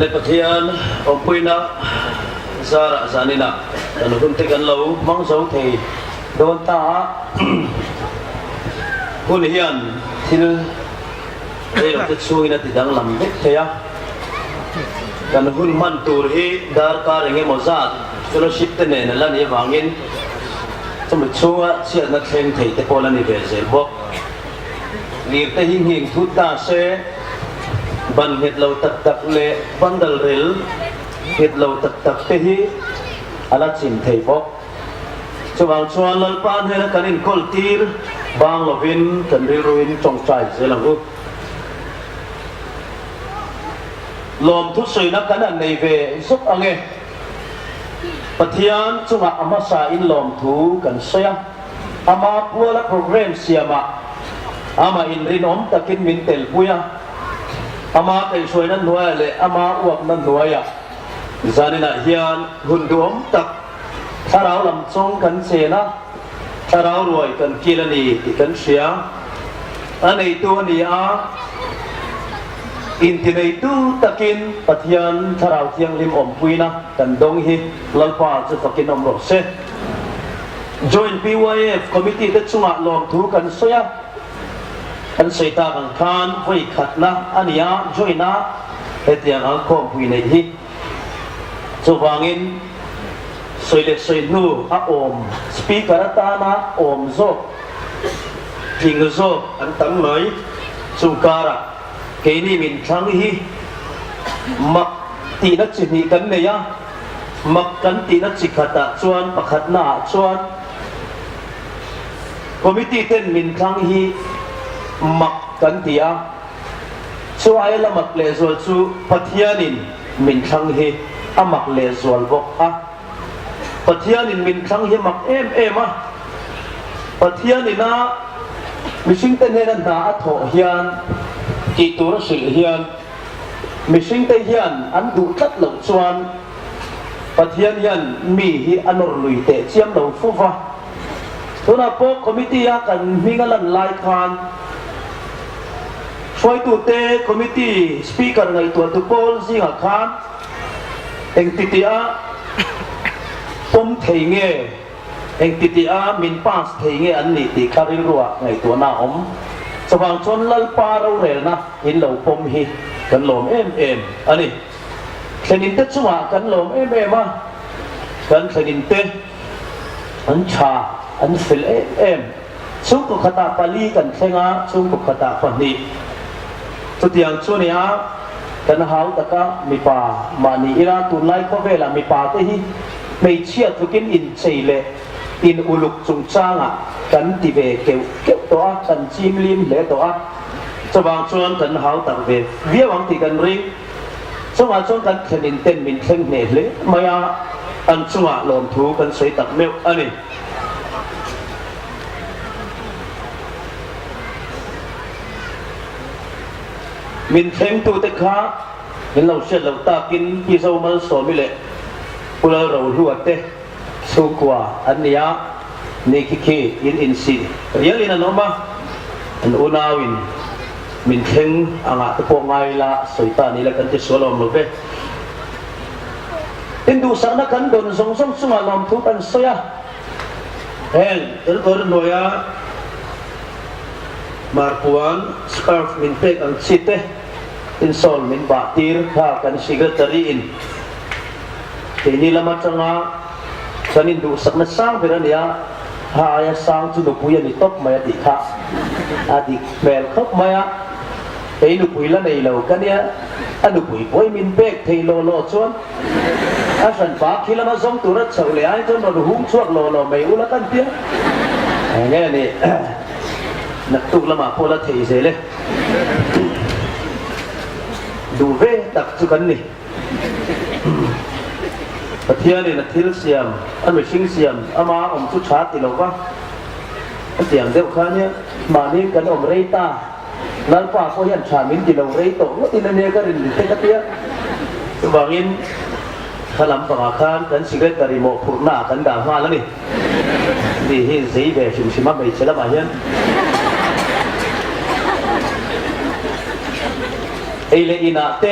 Lepathian Ompuina Zara Zanina dan hun tekan lau mang zau thei don ta hun hian thil ei lo te chuina ti dang lam vek theya dan hun man tur hi dar ka renge mozat fellowship te ne lan hi wangin chum chunga chia na thleng thei te pola ni ve zel bok lir te hing hing thu ta se ban het lo tak tak le bandal rel het lo tak tak te hi ala chin thei bok chuwang chuan lal pan hela kanin kol tir bang lovin kan ri ruin chong chai zelang u lom thu soi na kan nei ve zuk ange pathian chunga ama sa in lom thu kan soya ama puala program siama ama in rinom takin min tel puya ama kai soi nan nuai le ama uak nan nuaya zanina hian hunduom tak tharau lam chong kan chena tharau roi kan kilani ti kan sia anei tu ni a intinei tu takin pathian tharau thiang lim om puina kan dong hi lalpa chu fakin om ro se join PYF committee te chunga lom thu kan soya kan seita kan khan voi khatna ania joina hetiang ang khom pui nei hi chuwangin soile soinu a om speaker atana om zo king zo an tam mai chungkara keini min thang hi mak ti na chi ni kan neya mak kan ti na chi khata chuan pakhat na chuan committee ten min thang hi mak kan tia chu ai la mak le zol chu pathianin min thang hi amak le zol bok a pathianin min thang hi mak em a pathianina mishing ten he na a tho hian ki tur sil hian mishing te hian an du tlat lo chuan pathian hian mi hi anor lui te chiam lo fuwa tuna po committee a kan hingalan lai khan foi tu te committee speaker ngai tu tu pol zinga khan eng titia tom thei nge eng titia min pas thei nge an ni ti kharil ruwa ngai tu na om chawang chon lal pa ro rel na in lo pom hi kan lom em ani thlenin te chuwa kan lom em a kan thlenin te an cha an fil em chung ko khata pali kan thlenga chung ko khata pani tu tiang chunia kan hau taka mi pa mani ira tu lai ko vela mi pa te hi mei chia thukin in cheile in uluk chung changa kan ti ve keu to a kan chim lim le to a chawang chuan kan hau tak ve viawang ti kan ring chunga chuan kan thlenin ten min thleng ne hle maya an chunga lom thu kan sei tak meu ani min thleng tu te kha min lo shet lo takin pi zo mal so mi le pula ro luat te su kwa ania ni ki in si rial in anoma an unawin min thleng anga te po ngai la soita ni la kan te solom lo ve indu sana kan don song song sunga lom thu kan soya hel er noya marpuan scarf min pek ang chite insol min batir kha kan secretary in tini lama changa kanin du sakna sang berania ha ya sang chu do puya ni top maya di kha adi mel khop maya ei nu pui la nei lo kania anu pui poi min pek thei lo chuan a san pa khilama zong tu ra chau le ai chon do hung chuak lo mei ula kan tia nghe ni nak tu lama pola thei zele du ve tak chu kan ni pathian ni na thil siam an mi sing siam ama om chu cha ti lo wa tiang deuh kha nia ma ni kan om reita lal pa ko yan cha min ti lo reito no tin ne ka rin te ka tia bangin khalam pa khan kan secretary mo phurna kan da ma la ni ni hi zai ve sim sima mai chela ma hian ei le ina te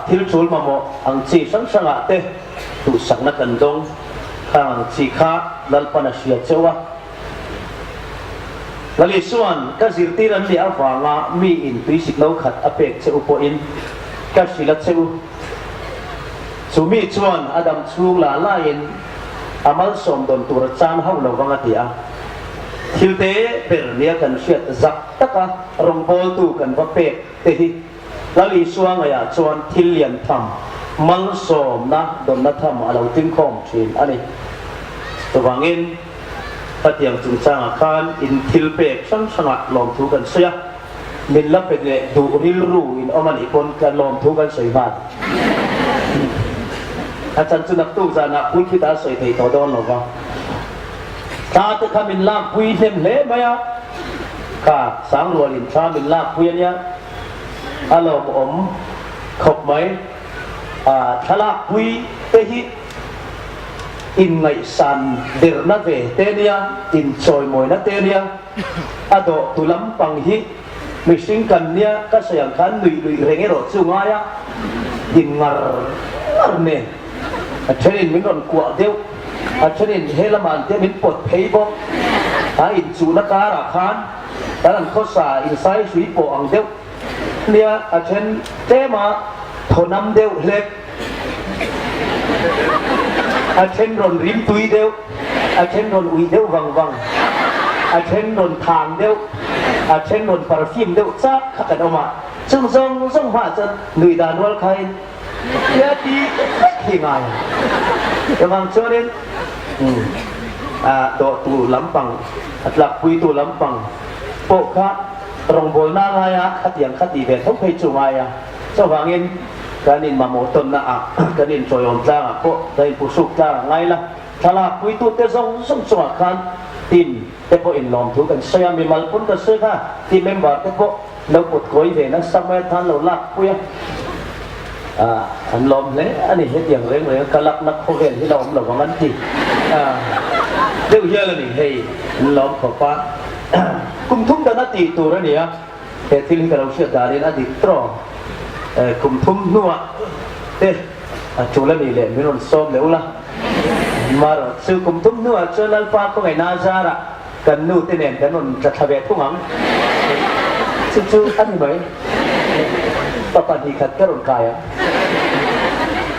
ทิลจูลมาโมอังจีสังสังอาเตตุสังนักันดงข้างจีข้าลัลปนัสยาเจวะลลิส่วนก็สิรตีรันเลียฟังมีอินตุยสิกโนขัดอเปกเชอุปอินก็สิลัดเชอุสุมีส่วนอดัมชูลาลาอินอามัลสมดนตุรจานเฮาโนวังติอาทิลเตเปรเนียกันเชียดจักตะกะรงโบตูกันว่าเปกเตหิลลิส่วนอะไรส่วนทิลเลียนทำมัลสมนะดนนัทำอะไรทิ้งคอมชินอันนี้ตัววังอินถ้าเตียงจุงจางอาคารอินทิลเปกช่างสงัดลมทุกันเสียมินลับเป็นเลยดูริลรูอินอมันอีกคนกันลมทุกันสวยมากอาจารย์จุนักตู้จานักพุทธิตาสวยที่ตัวโดนหรอวะถ้าจะทำมินลาพุยเต็มเละไหมอ่ะข้าสังรัวลินชามินลาพุยเนี่ยอารมณ์อมขบไหมทลาพุยเตหิอินไงสันเดินนัดเวเตเนียอินชอยมวยนัดเตเนียอดตุลัมปังฮิมิสิงกันเนี่ยก็เสียงขันลุยลุยเร่งรถสุงายะอินงาร์เนี่ยเช่นมินรอนกัวเดียวเช่นเฮลมันเตมินปดเพย์บอกอินจูนักการะขันแต่นั้นเขาสาอินไซส์สุยโปอังเดียวเนี่ยเช่นเตมาทนำเดียวเล็กอาเช่นรอนริมตุยเดียวอาเช่นรอนอุยเดียววังวังอาเช่นรอนทางเดียวอาเช่นรอนปาร์ฟิมเดียวซักขัดกันออกมาซึ่งว่าจะหนุ่ยดานวัลใครยาดีที่ไงยังบางช่วงนี้โดตูลำปังหลักปุยตูลำปังโปะค่ะตรงโบนาไงขัดยังขัดดีแบบทุกเพจจุไงเจ้าวังเงินkanin mamoton na kanin choyom tla po dahil pusuk tla ngay la thala pui tu te zong zong kan tin te po in lom thu kan saya mi mal pun ka se ka ti member te po lo put koi ve na samay than lo lak puya an lom le ani het yang reng le kalak nak ko hen hi lom lo wangan ti deu ya la ni hei lom ko pa kum thum da na ti tu ra ni te til ka lo sia darin adi troคุมทุ่มนัวจูเลนี่แหละไม่รอนซ้อมเร็วละมาซื้อคุมทุ่มนัวเจอลัลปาก็ไงนาจาระกันนู่นที่เนี่ยกันนนจะทำแบบทุ่งหังซื้ออันนี้ไหมปะปนที่ขัดกระรนกาย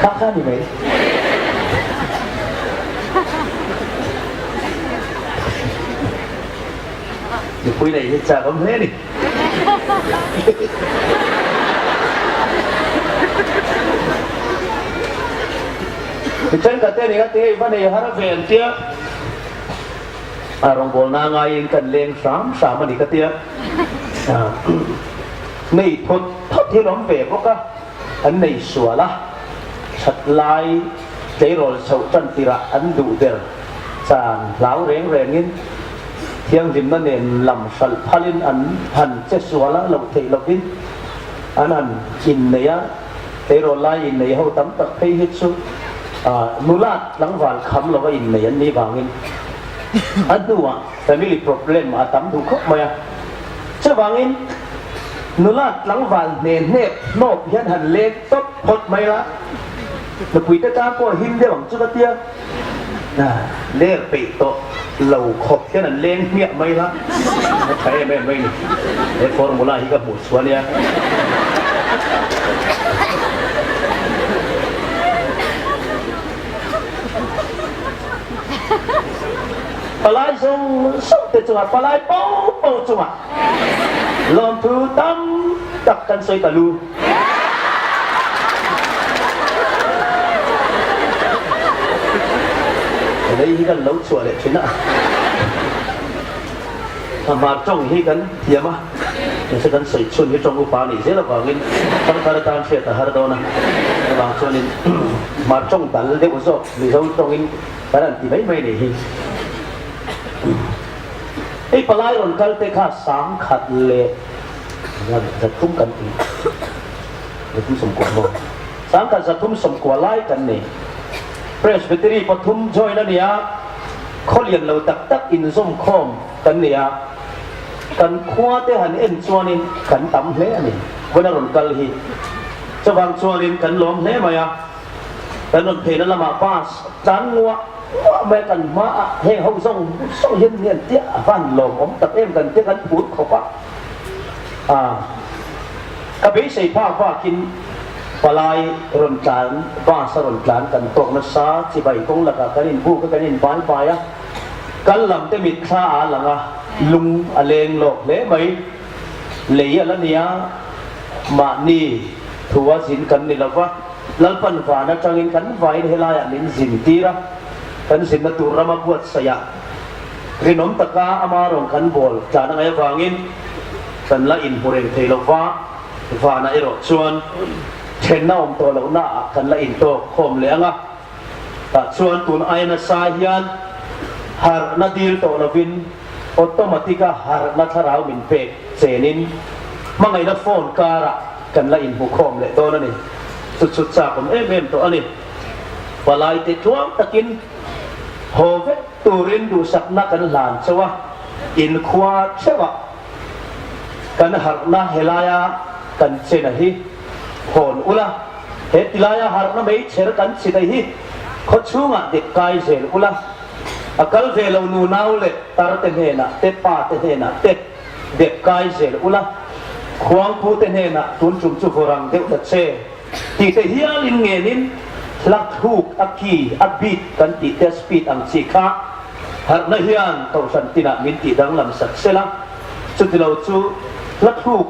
ข้านี่ไหมอยู่คุยไหนจะกำเนิดนี่Bicara kata ni kata iban ni harap ventia, orang bolna ngayin kan leng sama ni kata, ni thotที่ล้มเวกก็อันในสัวละชัดลายใจรอเสาจันติระอันดูเดอจางเหลาเร่งเร่งนินเที่ยงริมนั่นเองลำสัลพลินอันหันเจสัวละเราเทเราดินอันนั้นกินเนียใจรอลายอินเนียเขาตั้มตักให้ฮิตสุนุลาดหลังวันคำเราก็อินเนียนี่บางอินอันดูว่า family problem อาตั้มดูครบไหมเจ้าบางอินนุลาดหลังวันเนเนบโนบยันหันเล็กตบพดไม่ละแต่คุยตะการก็หิมเดียวจุกเตียเลี้ยปีโตเหล่าขบแค่นั้นเลี้ยงเมียไม่ละใช้ไม่ไอ้ฟอร์มูลาที่กับบุตรส่วนเนี้ยปลายส่งแต่จังหวะปลายโป๊ะจังหวะลมทูตั้มตักกันใส่ตะลูอะไรที่กันเล่าชัวร์เลยชินะมาจ้องที่กันเทียมะอย่างเช่นกันใส่ชุนที่จ้องอุปาณีเสียแล้วบางทีตั้งแต่ตามเสียแต่ฮาร์ดโดนะบางช่วงนี้มาจ้องตันเด็กอุศบหรือเขาจ้องอินแต่นั่นที่ไม่เนี่ยไอ้ปลายรอนกัลเตค่าสามขัดเละจะทุ่มกันอีกจะทุ่มสมควรบ่สามขัดจะทุ่มสมควรไล่กันนี่เพรสเบตรีปทุมจอยนั่นเนี่ยเขาเรียนเราตักอินส้มคอมกันเนี่ยกันคว้าเตหันเอ็นจวนินกันต่ำเละนี่วันนั้นรอนกัลฮีเจ จะวางชัวรินกันล้มเละไหมอ่ะแต่นนเพนั่นละมาป้าจานงัวแม่กันมาเฮ้เขาส่งเย็นเย็นเตี้ยฟันลมผมตัดเอ็มกันเตี้ยกันพูดเขาปะกระบี่ใส่ผ้าว่ากินปลายรนจานว่าสรนจานกันตกนัสซาที่ใบตรงหลักกันอินผู้กันอินบ้านไปอ่ะกันลำเตมิดข้าหลังอ่ะลุงอเลงหลอกเละไหมเลยอะไรเนี่ยมานี่ทัวสินกันนี่ละวะลัลปันฟ้านะจังอินกันไว้เฮลายนินสินตีระกันสินนัตุรามาบุตรสยามรินอมตะกาอามารองกันบอลจานังไอ้ฟังอินกันละอินบุเรงเทลฟ้าฟ้านะไอ้รถชวนเช่นน้าอมตัวเราหน้ากันละอินโตคมเลี้ยงอ่ะแต่ชวนตุนไอ้น่ะสายยันหาร์นาดีลโตลวินออโตมาติกาหาร์นาทาราวมินเปกเซนินมังไงนัดโฟนการะกันละอินบุคมเลยตัวนั่นนี่สุดๆจากผมเอ็มตัวอันนี้ปลายติดช่วงตะกินโฮเวตูรินดูสักนักกันหลานเชวะอินควาเชวะกันหาร์นาเฮลายากันเซนฮีโหนอุลาเฮติลายาหาร์นาไม่เชื่อกันสิได้ฮีขดช่วงเด็กกายเซลอุลาอากาศเวลานูนาวเลยตาร์เตเฮนะเตปาเตเฮนะเตเด็กกายเซลอุลาควงพูเตเฮนะตุนจุมจุฟรังเด็กตัดเซตีเตเฮียลินเงินินลักฮูกอักกีอักบีดกันตีเตสปีดอังซีข้าหากนเฮียนตัวสันตินามินตีดังลำสักเซลังสุดที่เราจูลักฮูก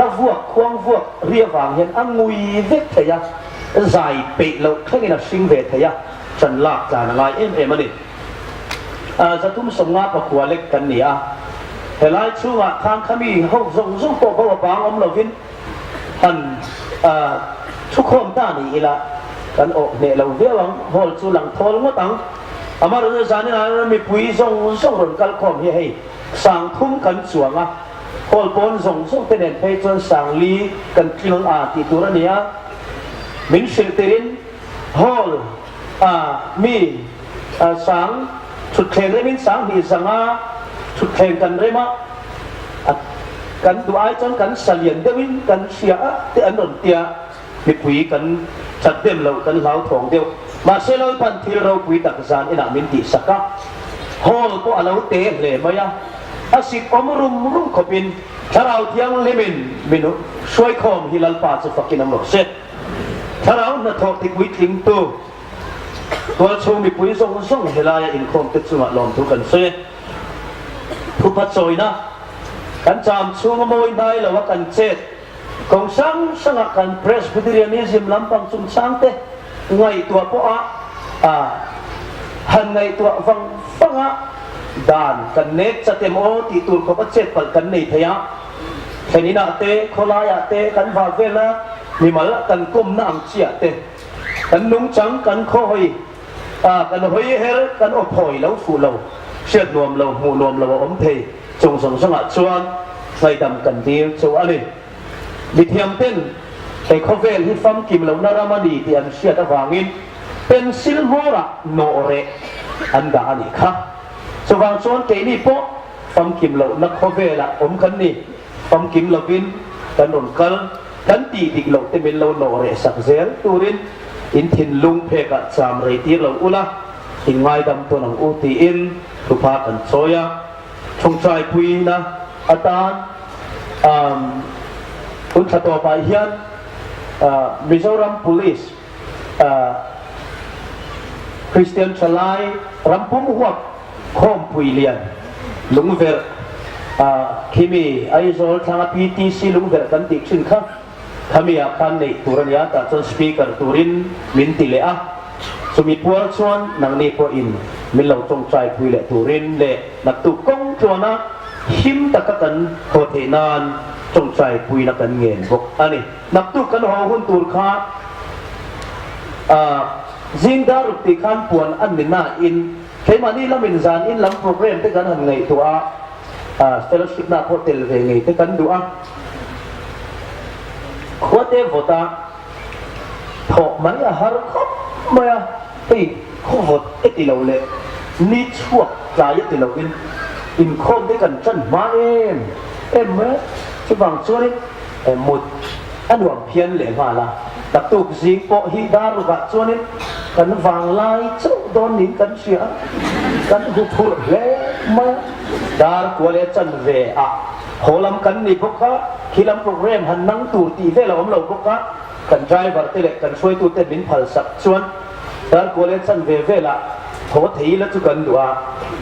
ลักวัวควงวัวเรียวางเห็นอังงุยเวทเทียใจเปิดเราแค่นี้นะสิงเวทเทียฉันลากจานอะไรมันนี่จะทุ่มสงงาประคัวเล็กกันเนี่ยเฮลัยช่วงทางขมีเขาส่งตัวเขาบางอมเราวินอันทุกคนด้านนี้ละกันออกเนี่ยเราเวียงหอลสุลังทอลงตังอามาเราจะสานนี่นะมีปุ๋ยส่งรถกันคอมให้สั่งทุ่มกันสวงหอลปนส่งเตนไปจนสั่งลีกันกินติตัวนี้มินสิลติรินหอลมีสั่งชุดแข่งเรมินสั่งมีสั่งชุดแข่งกันเรมากันดูไอจนกันเสลียนเดวินกันเสียเตอันนนเตียมีปุ๋ยกันจัดเต็มเรากันเหลาทองเดียวมาเซลล์พันที่เราปุ๋ยตักจานอินามินติสักกะฮอลก็อาเราเตะเลยมายาอาศิกอมรุมขบินถ้าเราเที่ยงเลมินมินุช่วยคอมฮิลัลปาสฟักกินน้ำหลอกเสร็จถ้าเราหน้าทอกติกวิทิ้งตัวโชว์มีปุ๋ยส่งเฮลายอินคอมติดสุนัขลมทุกกันเสร็จผู้พัดโซยนะกันจามช่วงมวยได้แล้วว่ากันเจ็ดกองสังกันเพรสบิดเรียนิซิมลำพังจุนสังเตไงตัวพ่อหันไงตัวฟังด่านกันเน็ตจะเต็มโอติตูเขาก็เจ็ดปัดกันในทยาแค่นี้นะเตะโคลายเตะกันฟาเวลมีมาละกันก้มน้ำเชียเตะกันนุ่งจังกันคอยกันหอยเฮรกันอบหอยแล้วฟูเราเชือดนวมเราหูนวมเราอมเทจงส่งสงัดชวนไฟดำกันเดียวชัวร์เลยมีเทียมเต้นไอ้ข้าวเวลที่ฟังกิมเรานารามาดีที่อันเชียตะวางินเป็นซิลโมระโนเรอันดานี่ค่ะสว่างชวนเกนี่โปฟังกิมเรานักข้าวเวลอมกันนี่ฟังกิมเราวินกันนนกันกันตีดิกเราเต็มเป็นเราโนเรสักเซลตูรินอินทินลุงเพกะสามเรตีเราอุละหิงไม้ดำตัวหนังอุตีอินทุพากันโซยาชงชายพุยนะอาจารย์คุณขัดตัวไปเฮียนมิโซรัมพุลิสคริสเตียนชลายรัมพุ่มหัวข้อมพุยเลียนลุงเวอร์คิมีไอโซลทางพีทีซีลุงเวอร์กันติดชินค่ะทำให้อาการในตุรนียาตัดจนสปีกเกอร์ตุรินมินติเลอะสมีพัวชวนนังเนปอินมิลเราจงใจพุยเลตุรินเลนักตุกงชวนะหิมตะกันโคเทนานจงใจพุยนักกันเงินบอกอันนี้นักตุกันหอหุ่นตูร์ข้าจินดารุติขันปวนอันนี้น่าอินใครมานี่ละมินซานอินลำโปรแกรมที่กันหันไงตัวเฟลชิปนาโฮเทลเวงไงที่กันดูขวดเอฟตาถกมันอะฮาร์คอมมาตีขวดเอติเลวเลยนี่ชั่วใจติเลวินอินคอมด้วยกันจันมาเอ็มไหมที่บางส่วนนี่มุด อันหวังเพียนเหลวมาละตักตุกสิงโปฮิดารุกะจวนินกันวางลายเจ้าโดนนินกันเสียกันหุบหุบเล่มาดาร์กัวเลจันเวอะโหลำกันนี่พวกเขาขีลำโปรแกรมหันนั่งตูตีเวลาอมเราพวกเขากันใจบาร์เตเล็กกันช่วยตูเต้นบินพัลสักชวนดาร์กัวเลจันเวละโหทีละทุกันดัว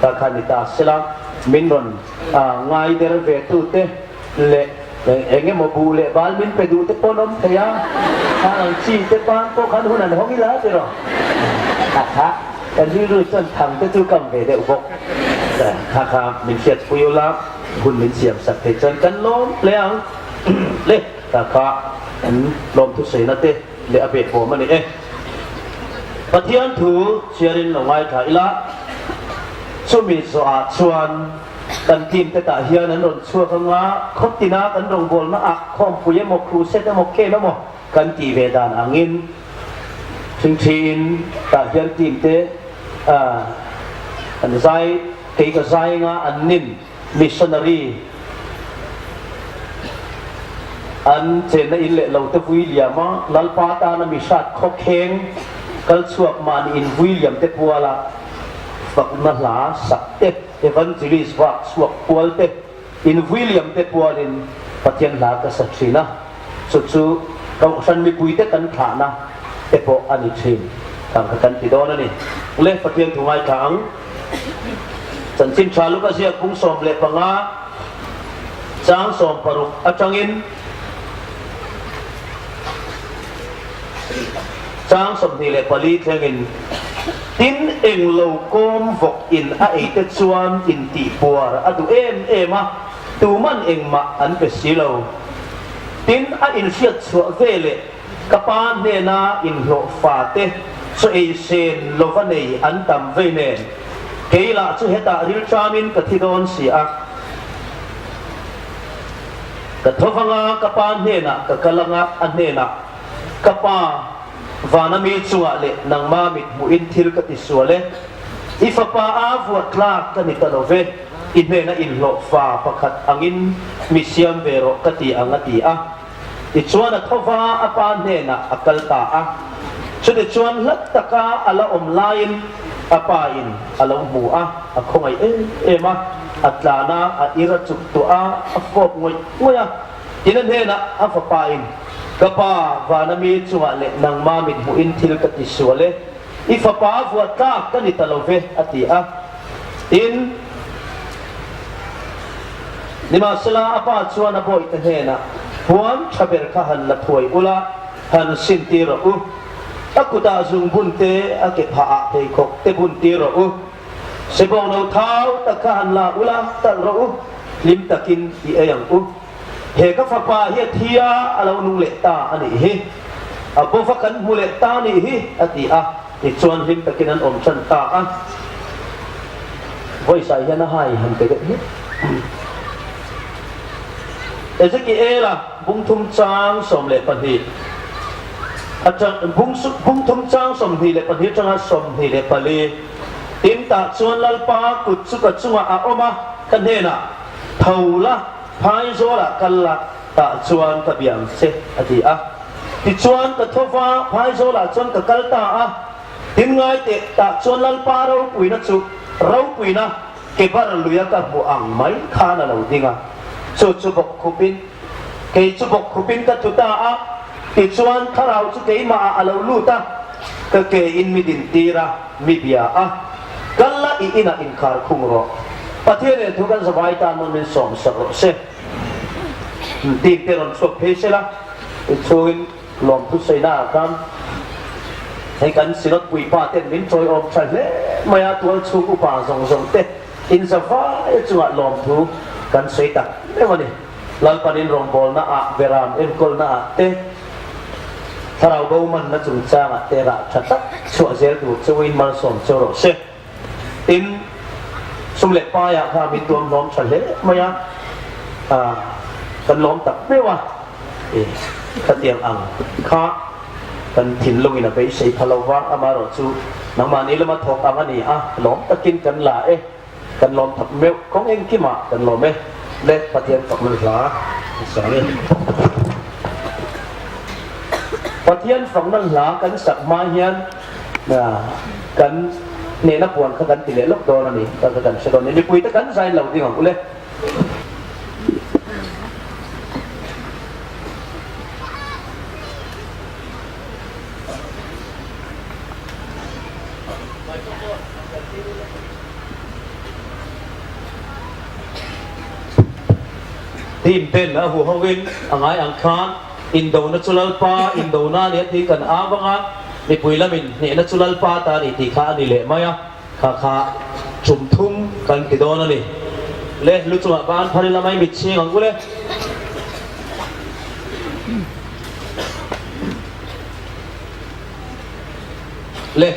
ตาคานิตาสลามมินรอนง่ายเดรเวตูเตเละเองมาบูเล่บาลมินไปดูเตปนอมเทียทางชีเตปานพวกขันหุนันห้องนี้ละเจรอตัดฮะกันที่รู้จนทำเตตุกัมเวเดอุบกแต่ข้าข้ามินเสียปุยลาคุณมินเสียบสักเทจนกันล้มเลี้ยงเละแต่ข้าล้มทุกสิ่งนั่นเตะเละอเบดหัวมันนี่ปะเทียนถูเชียรินหลงไว้ถ่ายละสุมิสอาชวนกันทีมแต่ตาเฮียนั้นโดนชัวข้างว่าคบตีนากันรงบอลมาอักข้อมปุยมกครูเซตมกเกมมกกันตีเวดานอ่างอินชิงชีนตาเฮียนทีมเตอันใจเกี่ยวกับใจงาอันนินมิชชันนารีอันเจนอินเล่เราเตวิลเลียมลัลปาตานามิชาติคบเข่งกัลสวกมันอินวิลเลียมเตปัวละฝักนั่นหลาสักเตเอวันจิลิสวักสวกปัวเตอินวิลเลียมเตปัวลินปะเทียนหลากษัตริย์นะสุดๆเราฉันมีปุยเตกันขานะเตปอันนี้ชิมทางกันติดโดนนี่เล่ปะเทียนถุงไม้ขังสันสินชาลุกเสียพุงสมเล็บปังอาจางสมปรุกอัจงินจางสมทีเล็บปลีเทงินตินเองโลกมวกอินอาเอตชวนอินตีปัวอะดูเอมาตูมันเองมาอันเป็นสิโลตินอาอินเชียชัวเวเลกปานเนนาอินโลฟาเตสเอเซนโลฟันเนยอันตัมเวเนนเกลาจุเหตาริลชามินกทิดอนเสียกทฟังกปานเนนะกกลังอันเนนะกปาวานามีชัวเลนังมามิดมุอินทิลกติสัวเลอิฟปาอาฟวดลากกันนิตาโนเวอินเนนะอินโลฟาปะขัดอังินมิเซียมเวโรกติอังติอาอิชวนทว่าอปานเนนะอักลตาอาชุดชวนลัตตะกาอัลอมไลน์อปาอินอัลอมมูอาอักคงไอเอมาอัตลานาอัอิระจุกตัวอัฟบงวยอินันเนนะอัฟปาอินกปาวานามีจัวเลนังมามิดมุอินทิลกติสัวเลอิฟปาฟัวตากันนิตาโลเวอติอาอินนิมาสลาอปาจัวนาโบอิตเฮนะพวงชาเบรคาหันละถวยอุลาหันสินตีระอุอักุตาซุงบุนเตอเกพาเตคกเตบุนตีระอุเสบองเราเท้าตะคาหันลาอุลาตะระอุลิมตะกินอีเอยังอุเฮก็ฟักปาเฮทียอาเรานุเลตาอันนี้เฮอาบุฟักกันมุเลตานี่เฮอติอาอีชวนลิมตะกินันอมชันตาอ่ะvoice ay na hay han te ge Ezekiel bung thum chang som le pan hi achang bung thum chang som hi le pan hi chang som hi le pali tim ta chuan lal pa kut chu ka chunga a oma kan he na thaula phai zo la kal la ta chuan ka biang se ati a ti chuan ka thowa phai zo la chuan ka kal ta a tim ngai te ta chuan lal pa ro pui na chu ro pui na ke bar luya ka bu ang mai khana lo dinga chu bok khupin ke chu bok khupin ka tuta a ti chuan tharau chu ke ma a lo lu ta ka ke in mi din tira mi bia a kalla I ina in khar khung ro pathian thu kan zawai ta mon min som sa ro se ti te ron so phe se la chuin lom thu sei na kamให้กันสิรถปุยป้าเต้นมิ้นโจยอมฉันเลยมายาตัวชูกุป่าส่งเต้อินสฟ้าจังหวะลมทูกันสวยตักไม่วันนี้ลัลปานินรองบอลน่ะเวรามเอ็มกอลน่ะเต้ถ้าเราดูมันน่ะจุนจ้างเตระชัดตักชัวเซลดูจะวินมันส่งเจ้าโรเซอินสมเล็จป้ายข้ามีตัวล้อมฉันเลยมายากันล้อมตักไม่ว่าขัดเตียงอังข้ากันถิ่นลุงอินะไปใช้พลาวะอามารอจูนังมานี้เรามาถกอันนี้หลอมตะกินกันละกันลอมถักเมลของเองที่มากันลอมเล็กปะเทียนฝักมือขวาสองนี่ Pathian phẳng năng lá kan sak ma hian na kan ne na puan kha kan tile lok do na ni kan se don ni pui ta kan sai lo ding ang ule team ten na hu hawin angai ang khan Indo natural pa Indo na ni ti kan awanga ni puilamin ni natural pa ta ni ti kha ni le maya kha chum thum kan ti don ni le lu chuma ban phari lamai mit chi ang ule le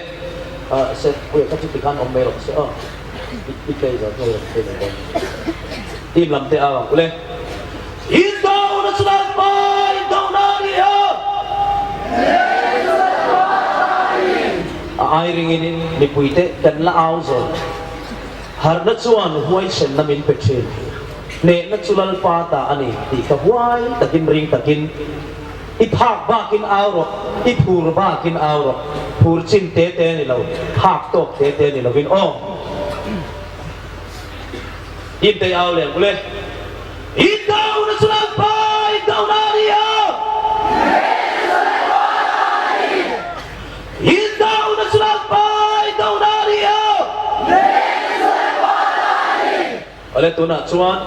se puya ka ti kan om mero se i play za play team lam te awang ule Indo natural pa Indo na ni ai ring in ni puite kan la au zo har na chuan huai sen na min pe chen ne na chulal pa ta ani ti ka huai takin ring takin i phak ba kin au ro i phur ba kin au ro phur chin te ni lo phak tok te ni lo win o in te au le ule in down na chulal pa in down area Oleh tu nak cuan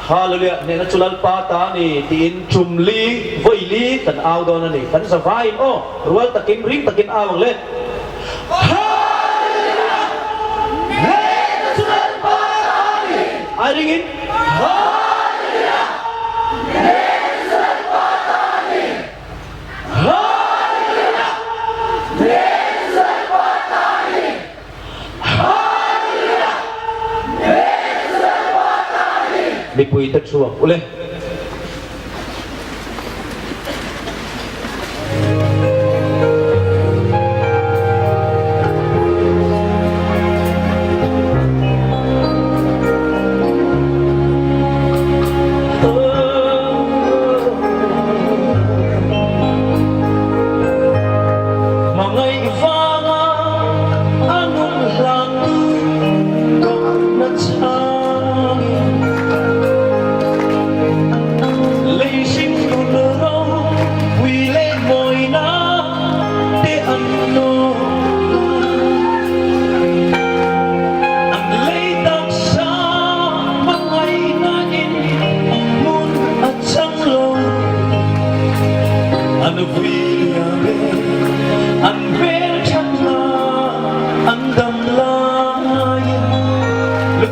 haleluya ne na chulal pa ta ni tin chumli voili kan au do na ni kan sa vai o rual takin ring takin awang le haleluya ne na chulal pa ta ni ai ring in haleluya ne na chulal pa ta ni haleluya ne Di pui tak suap boleh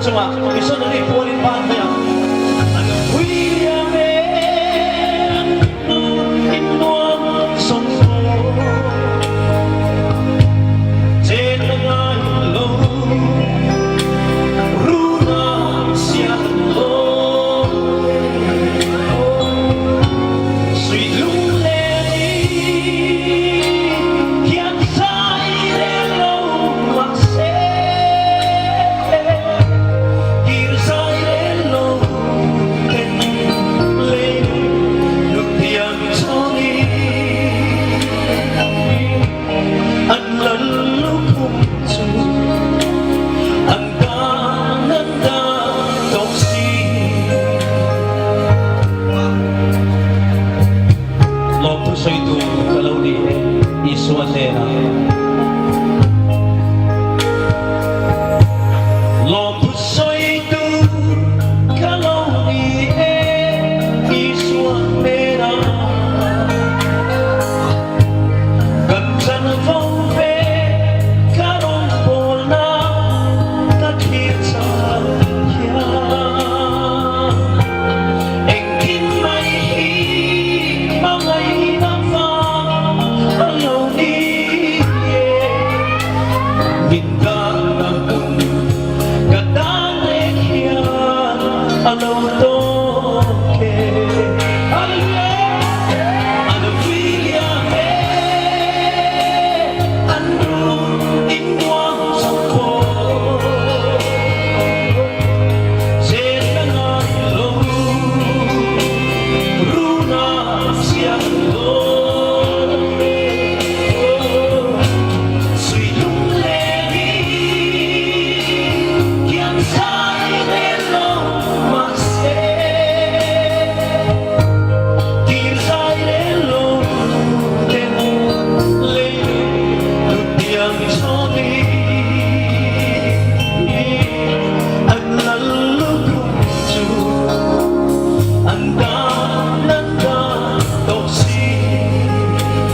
Cuma bisa dari poin panjang.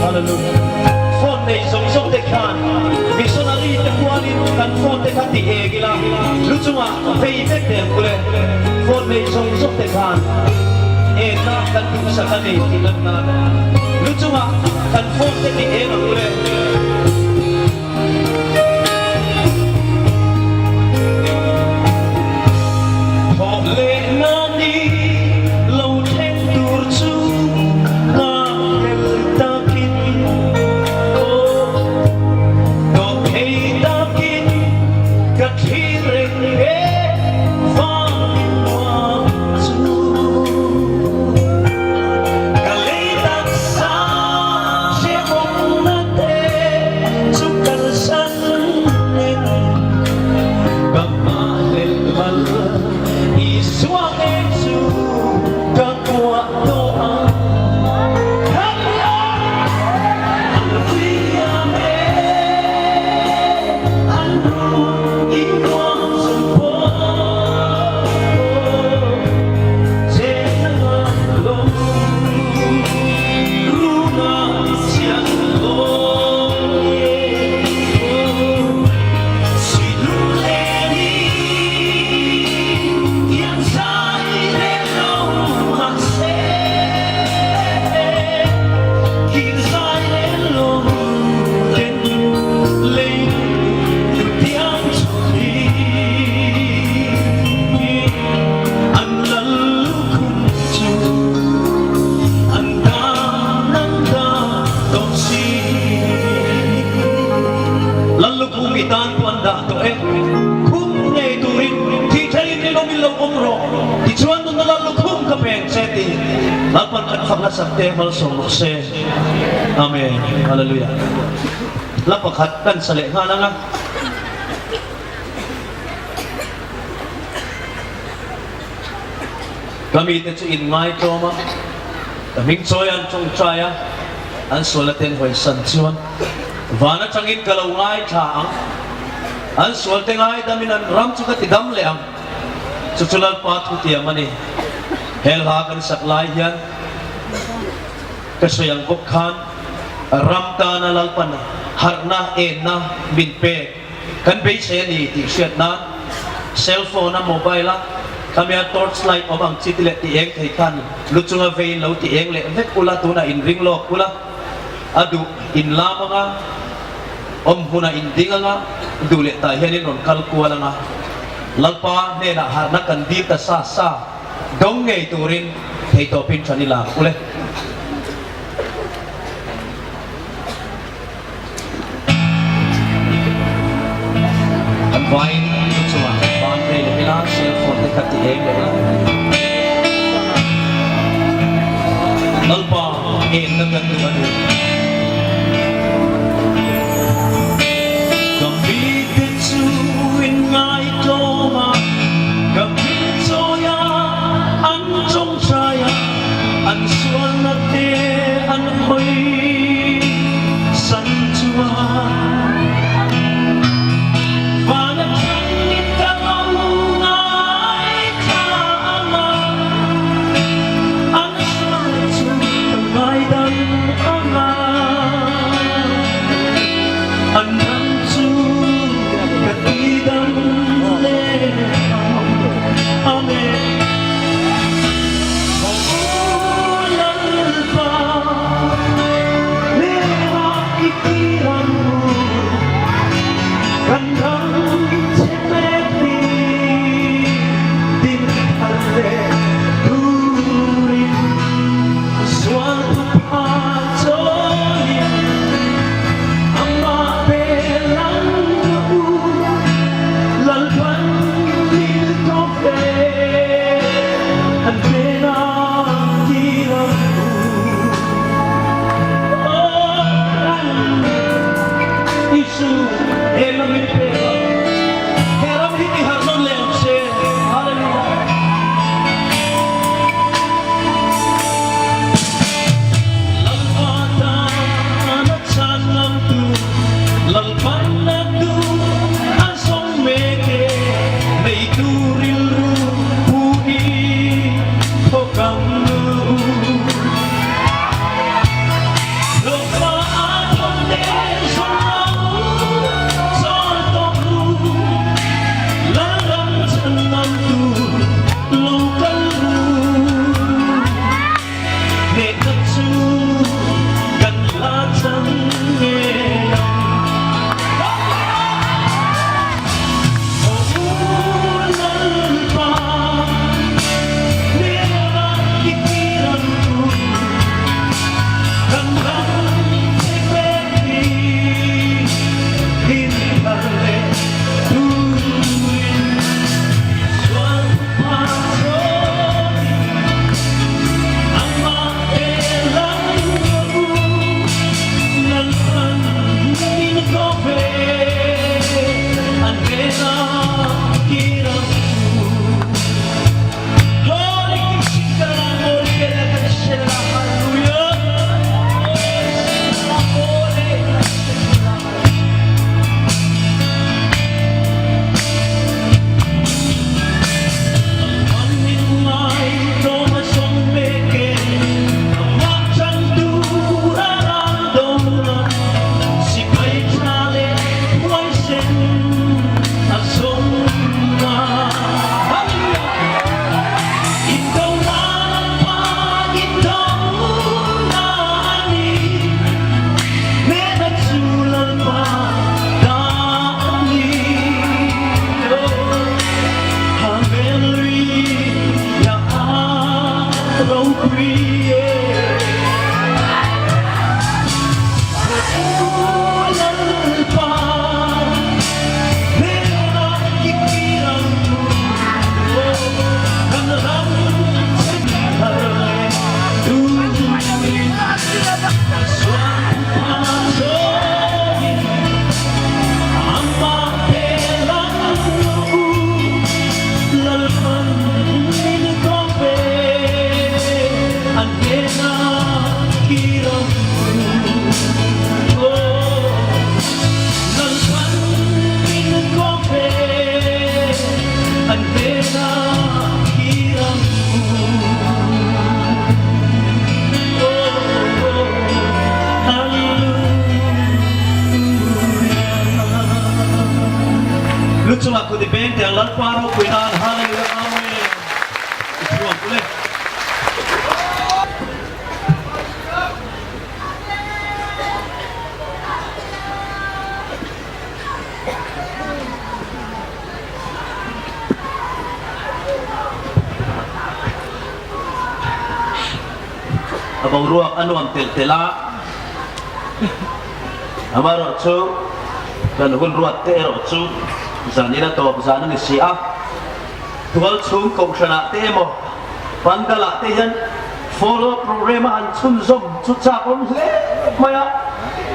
Hallelujah. Phone này giống giống thế khan. Missionary te kuanin kan phone te khati egila. Luchunga vei vek dem kule. Phone này giống giống thế khan. Na kan tu sa kani tinan na. Luchunga kan phone te ni e na kule. Amen. Hallelujah. Lapakat kan sa lekha na nga. Gamitin sa ingay trauma. Kaming soyan chong chaya. An sulatin hoy sanchuan. Vana changin kalawngay chaang. An sulatin ay daminan ram chuka tidam leang. Susulal patu tiyamani. Helhakan saklay yan. Kasi yang bukhan ramta na lalpan harna na binpe kan base ni ti siat na cellphone na mobile la kami a torchlight o bang chitile ti eng thai kan luchunga vein lo ti eng le vet kula tu na in ring lock kula adu in lama nga huna indinga nga dule ta hianin on kalkuala nga lalpa ne na harna kan di ta sa dong ngei turin thei to pin chanila ule Vain cuma bandai le bilang cellphone te kati eng le lalpa dengan dengan Gambit itu ingai toma Gambit soya anjong saya ansual เตียงลันปาเราคุยนานฮาเลลูยาอาเมนช่วงเลยabang ruang anuam tela amaro chu dan hun ruat te ro chu zanina to zana ni sia tual chung kong sana te mo pandala te yan follow program an chun zom chu cha om le maya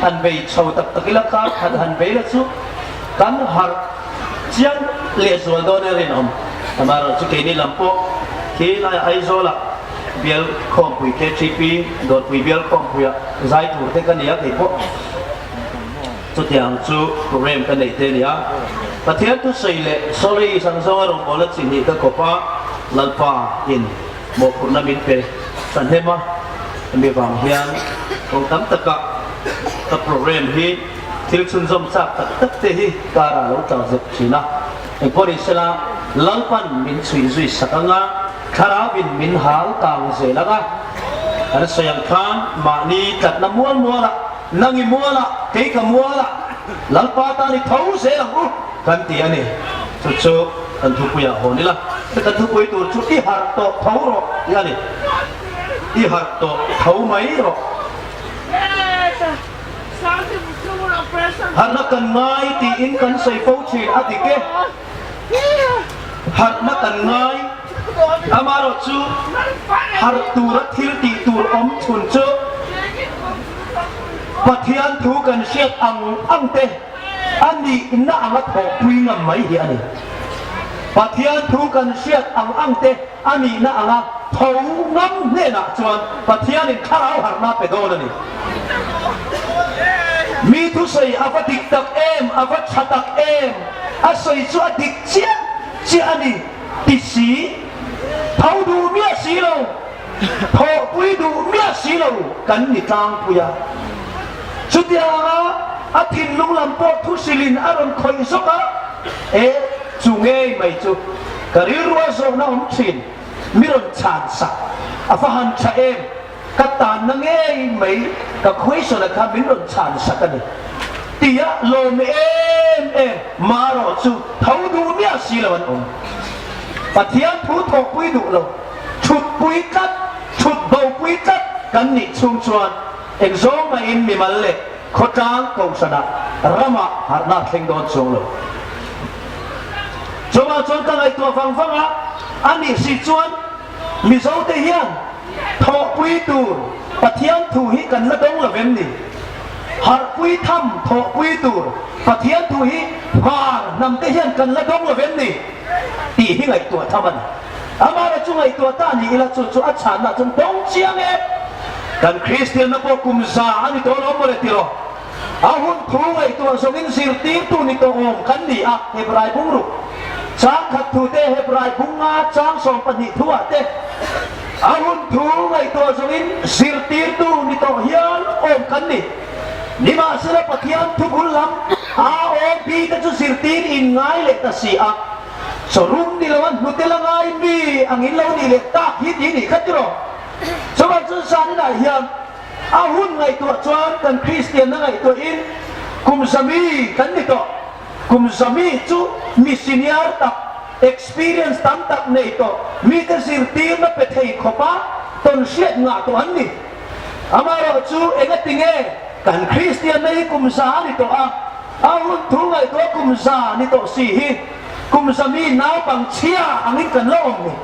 an bei chau tak takila ka han bei la chu kan har chiang le zo do ne rin om amaro chu ke ni lampo ke la ai zo la biel kom pui ke chipi dot pui biel kom pui zai tur te kan ya ke po chu tiang chu program kan nei te nia pathian tu sei le sorry sang so rong bola chi ni ka ko pa lalpa in mo purna min pe san hema mi wang hian kong tam taka ta program hi thil chun zom sak tak tak te hi kara lo ta zep china en pori sela lalpan min chui zui sakanga kharabin min hal tang se laga an sayang khan mani kat na mual muala nangi muala ke ka muala lalpa ta ni thau se la u kan ti ani chu chu an thu puya ho ni la kan thu pui tur chu i har to thau ro yani i har to thau mai ro har na kan ngai ti in kan sei fo chi atike har na kan ngai amaro chu har turat thil ti tur om chun chu pathian thu kan siat ang te ani na ang tho pui ngam mai hi ani pathian thu kan siat ang te ani na ang tho ngam ne na chuan pathian in kharau har na pe do ni mi thu sei avadik tak em avat chatak em asoi chu adik chia chi ani ti si thâu đủ miết xí lâu thọ quý đủ miết xí lâu cắn đi trang puya chút dia á thìn lung làm bộ thu xì lin á ron khoi sốc á ế chú nghe mày chú cả đi rùa sâu na ông thìn mi ron chán sạc á phá hàn cha em cả tàn na nghe mày cả khoi sâu là cả mi ron chán sạc cái này tia lồm em mà rồi chú thâu đủ miết xí lâu anh ông pathian thu thọ quý đủ lâu chụt quý cắt chụt bầu quý cắtกันนิชุมชวนเอกโซมาอินมีมันเล็กขจางกงสนะรำมาหาหน้าเข่งโดนชงเลยชาวบ้านชนกันไอตัวฟังอ่ะอันนี้สิชวนมีโซเทียนทอปุยตูปะเทียนถูหิกันละดงละเว้นนี่หาปุยทำทอปุยตูปะเทียนถูหิหานำเทียนกันละดงละเว้นนี่ตีหิไอตัวทำมันอามาละจุงไอตัวตานี่ละจุอัจฉริยะจนดงเชียงเอกันคริสเตียนนับกุมซาอันนี้ตัวน้องมาเลยทีละอาหุ่นครูไอตัวสมิงสิรตีตัวนี่ตัวองกันดีอะเฮบรายบุงรุช้างขัดถูเตเฮบรายบุงงาช้างสองปนิทั่วเตอาหุ่นครูไอตัวสมิงสิรตีตัวนี่ตัวเฮียนองกันนี่นี่มาเสด็จปะเทียนทุกคนลำอาโอพีก็จะสิรตีอินง่ายเล็กแต่สีอะสรุปนี่ละวันนุเตลังไงมีอังอินเรานี่เล็กตาฮิตนี่ขัดจีโร่สมัยจุดสันได้เฮียนอาหุ่นไงตัวจวนกันคริสเตียนนั่งไงตัวอินคุมสามีกันนี่ตัวคุมสามีจูมิสซิเนียร์ตัก experience ตั้มตักนี่ตัวมีแต่สิ่งที่มันเป็นเหตุขบะต้นเสียงาตัวนี้อามาเราจูเองก็ติงเอกันคริสเตียนในคุมสานี่ตัวอาหุ่นทุ่งไงตัวคุมสานี่ตัวสี่กุมสามีน้าบังเชียอันนี้กันโลกนี่